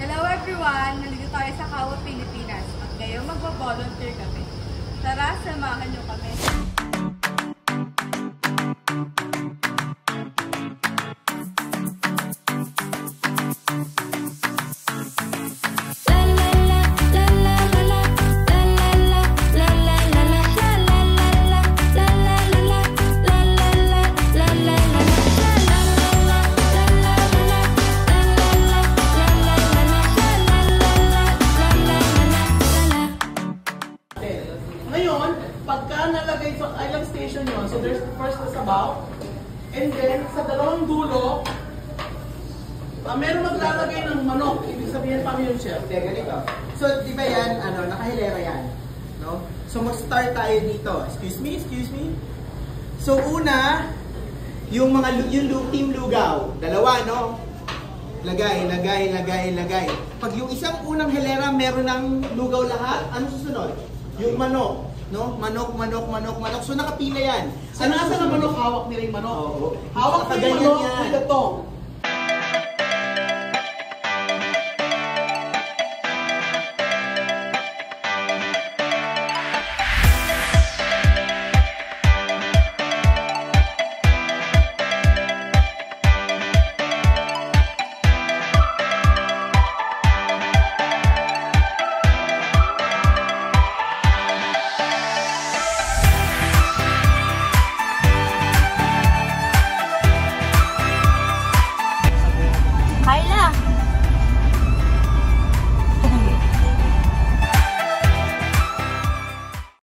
Hello everyone! Nandito tayo sa Kawa, Pilipinas at ngayon magbo-volunteer kami. Tara, samahan niyo kami. Ngayon, pagka nalagay sa island station yun, so there's first the sabaw, and then sa dalawang dulo, meron maglalagay ng manok. Ibig sabihin, paano yun, chef? Hindi, ganito. So, di ba yan, nakahilera yan, no? So, mag-start tayo dito. Excuse me. So, una, yung team lugaw, dalawa, no? Lagay. Pag yung isang unang hilera, meron ng lugaw lahat, ano susunod? Yung manok, no? Manok. So nakapila yan. Sa nasa ng manok, hawak nila yung manok. Oo. Hawak nila yung manok with the tongue.